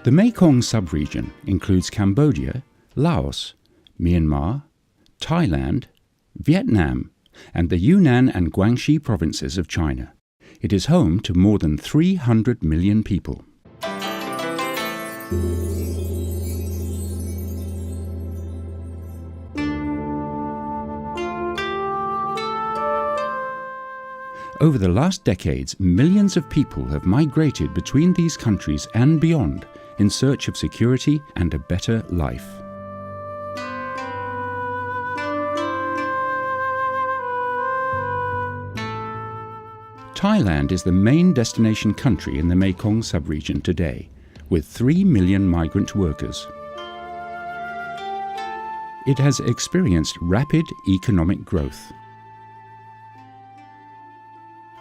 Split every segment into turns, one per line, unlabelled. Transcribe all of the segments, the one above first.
The Mekong sub-region includes Cambodia, Laos, Myanmar, Thailand, Vietnam, and the Yunnan and Guangxi provinces of China. It is home to more than 300 million people. Over the last decades, millions of people have migrated between these countries and beyond in search of security and a better life. Thailand is the main destination country in the Mekong sub-region today, with 3 million migrant workers. It has experienced rapid economic growth.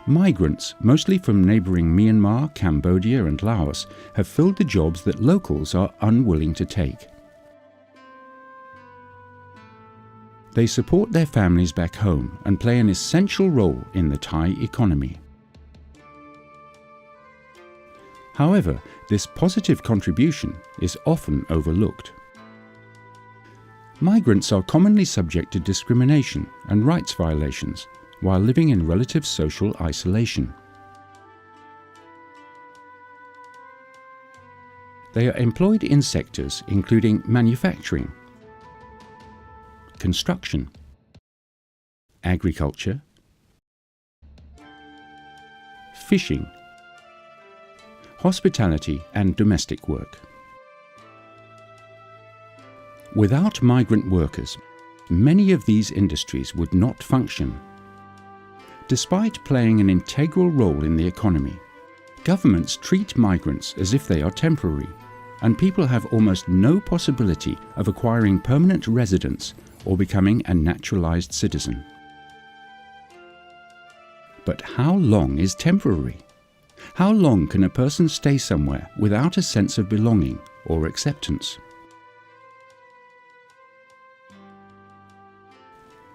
Migrants, mostly from neighbouring Myanmar, Cambodia and Laos, have filled the jobs that locals are unwilling to take. They support their families back home and play an essential role in the Thai economy. However, this positive contribution is often overlooked. Migrants are commonly subject to discrimination and rights violations while living in relative social isolation. They are employed in sectors including manufacturing, construction, agriculture, fishing, hospitality and domestic work. Without migrant workers, many of these industries would not function. Despite playing an integral role in the economy, governments treat migrants as if they are temporary, and people have almost no possibility of acquiring permanent residence or becoming a naturalized citizen. But how long is temporary? How long can a person stay somewhere without a sense of belonging or acceptance?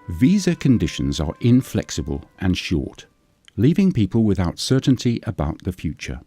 Visa conditions are inflexible and short, leaving people without certainty about the future.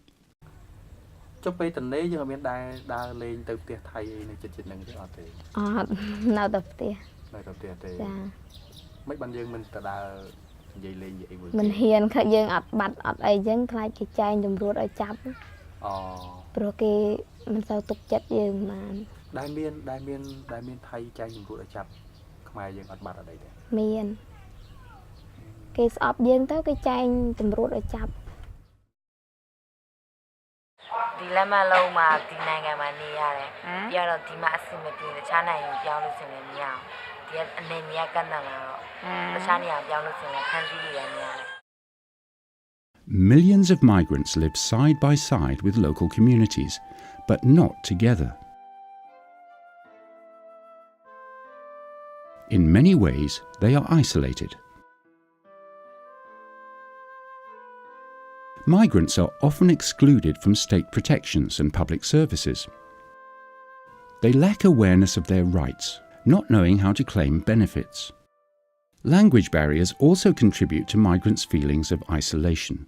Millions of migrants live side by side with local communities, but not together. In many ways, they are isolated. Migrants are often excluded from state protections and public services. They lack awareness of their rights, not knowing how to claim benefits. Language barriers also contribute to migrants' feelings of isolation.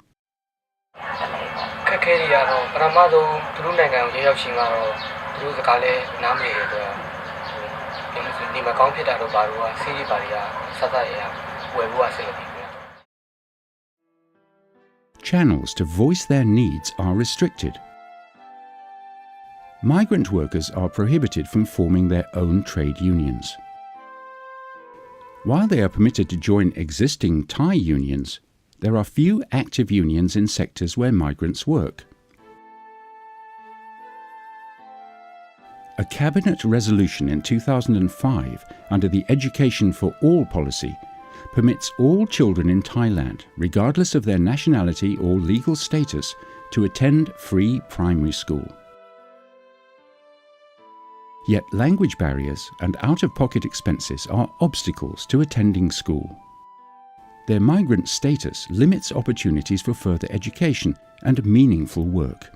Channels to voice their needs are restricted. Migrant workers are prohibited from forming their own trade unions. While they are permitted to join existing Thai unions, there are few active unions in sectors where migrants work. A cabinet resolution in 2005 under the Education for All policy permits all children in Thailand, regardless of their nationality or legal status, to attend free primary school. Yet language barriers and out-of-pocket expenses are obstacles to attending school. Their migrant status limits opportunities for further education and meaningful work.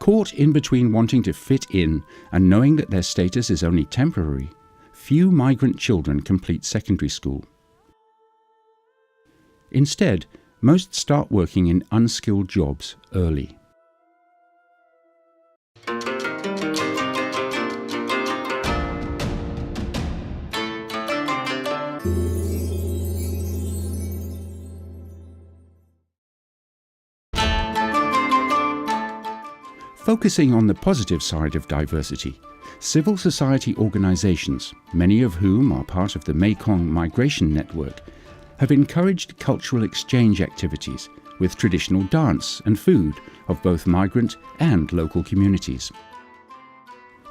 Caught in between wanting to fit in and knowing that their status is only temporary, few migrant children complete secondary school. Instead, most start working in unskilled jobs early. Focusing on the positive side of diversity, civil society organisations, many of whom are part of the Mekong migration network, have encouraged cultural exchange activities with traditional dance and food of both migrant and local communities.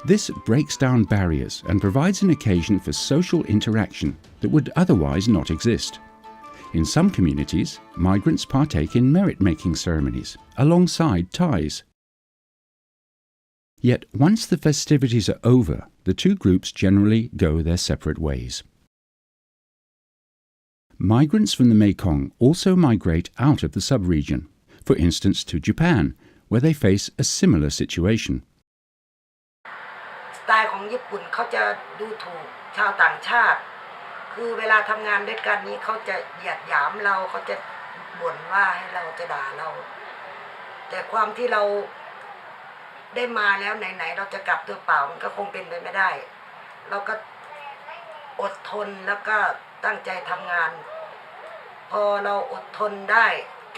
This breaks down barriers and provides an occasion for social interaction that would otherwise not exist. In some communities, migrants partake in merit-making ceremonies alongside Thais. Yet once the festivities are over, the two groups generally go their separate ways. Migrants from the Mekong also migrate out of the sub-region, for instance to Japan, where they face a similar situation.
สไตล์ของญี่ปุ่นเขาจะดูถูกชาวต่างชาติคือเวลาทำงานด้วยกันนี้เขาจะเหยียดหยามเราเขาจะบ่นว่าให้เราจะด่าเราแต่ความที่เราได้มาแล้วไหนๆเราจะกลับตัวเปล่ามันก็คงเป็นไปไม่ได้เราก็อดทนแล้วก็ตั้งใจทำงานพอเราอดทนได้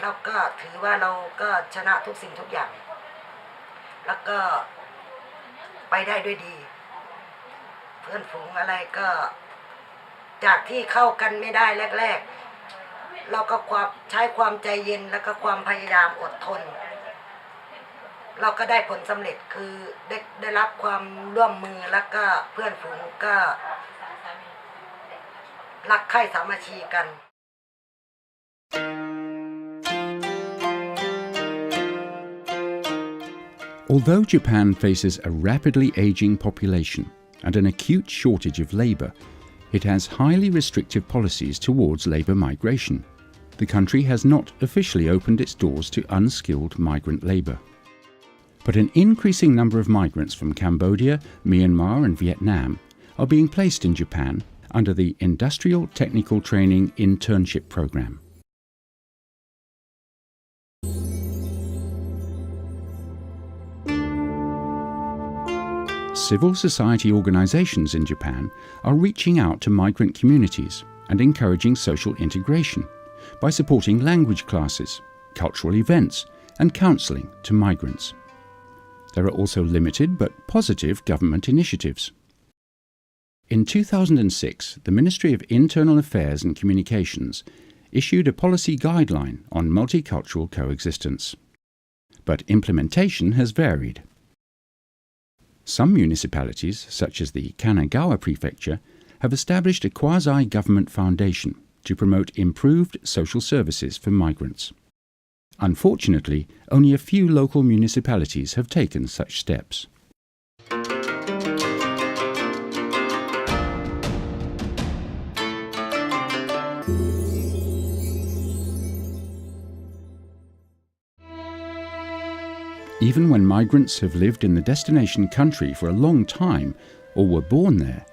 เราก็ถือว่าเราก็ชนะทุกสิ่งทุกอย่างแล้วก็ไปได้ด้วยดีเพื่อนฝูงอะไรก็จากที่เข้ากันไม่ได้แรกๆเราก็ใช้ความใจเย็นแล้วก็ความพยายามอดทนเราก็ได้ผลสำเร็จคือได้รับความร่วมมือแล้วก็เพื่อนฝูงก็รักใคร่สามัคคีกัน
Although Japan faces a rapidly aging population and an acute shortage of labour, it has highly restrictive policies towards labour migration. The country has not officially opened its doors to unskilled migrant labour. But an increasing number of migrants from Cambodia, Myanmar and Vietnam are being placed in Japan under the Industrial Technical Training Internship Program. Civil society organisations in Japan are reaching out to migrant communities and encouraging social integration by supporting language classes, cultural events and counselling to migrants. There are also limited but positive government initiatives. In 2006, the Ministry of Internal Affairs and Communications issued a policy guideline on multicultural coexistence. But implementation has varied. Some municipalities, such as the Kanagawa Prefecture, have established a quasi-government foundation to promote improved social services for migrants. Unfortunately, only a few local municipalities have taken such steps. Even when migrants have lived in the destination country for a long time or were born there,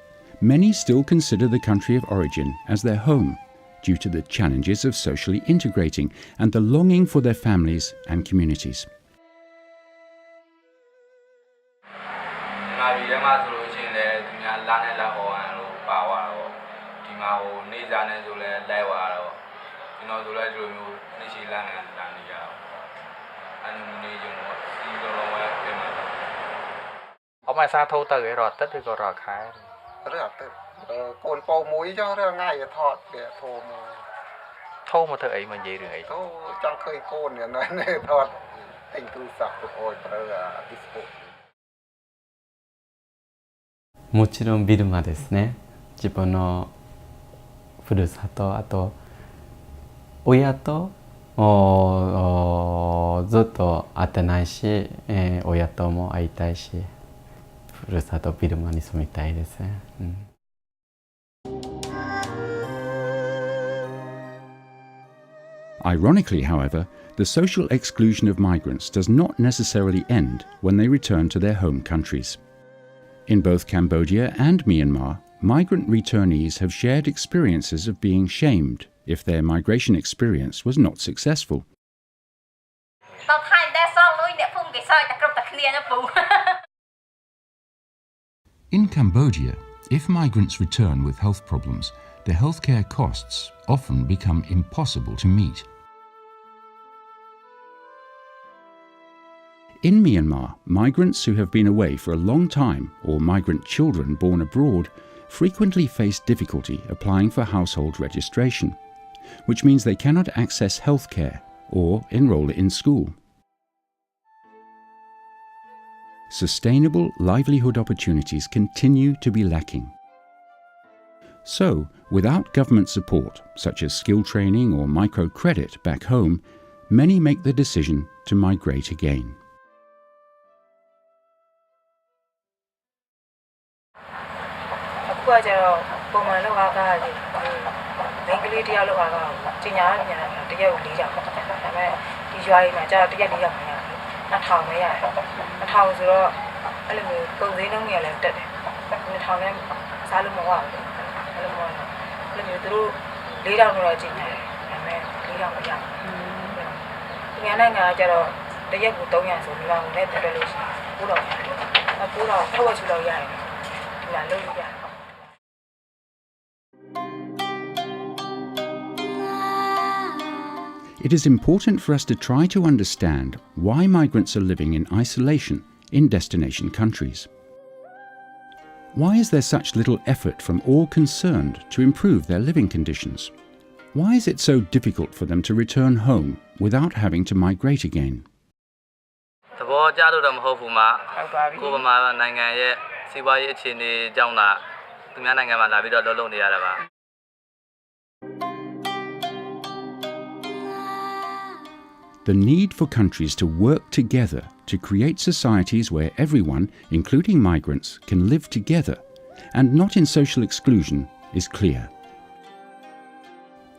many still consider the country of origin as their home, due to the challenges of socially integrating and the longing for their families and communities.
Mochiron Birma ですね。自分のふるさと、あと親とずっと会ってないし、親とも会いたいし、ふるさとビルマに住みたいですね。
Ironically, however, the social exclusion of migrants does not necessarily end when they return to their home countries. In both Cambodia and Myanmar, migrant returnees have shared experiences of being shamed if their migration experience was not successful. In Cambodia, if migrants return with health problems, their healthcare costs often become impossible to meet. In Myanmar, migrants who have been away for a long time or migrant children born abroad frequently face difficulty applying for household registration, which means they cannot access healthcare or enroll in school. Sustainable livelihood opportunities continue to be lacking. So, without government support, such as skill training or microcredit back home, many make the decision to migrate again. It is important for us to try to understand why migrants are living in isolation in destination countries. Why is there such little effort from all concerned to improve their living conditions? Why is it so difficult for them to return home without having to migrate again? The need for countries to work together to create societies where everyone, including migrants, can live together and not in social exclusion is clear.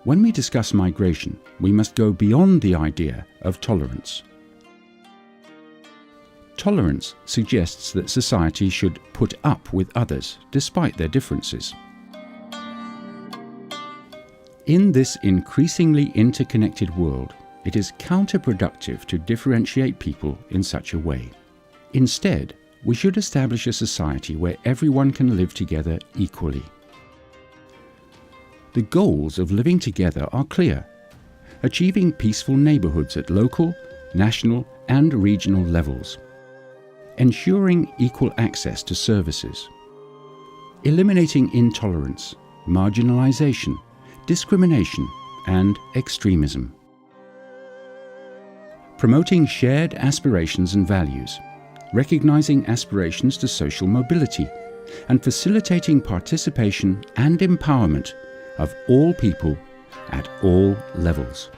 When we discuss migration, we must go beyond the idea of tolerance. Tolerance suggests that society should put up with others despite their differences. In this increasingly interconnected world, it is counterproductive to differentiate people in such a way. Instead, we should establish a society where everyone can live together equally. The goals of living together are clear: achieving peaceful neighborhoods at local, national, and regional levels, ensuring equal access to services, eliminating intolerance, marginalization, discrimination, and extremism, promoting shared aspirations and values, recognizing aspirations to social mobility, and facilitating participation and empowerment of all people at all levels.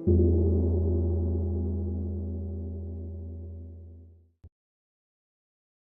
す。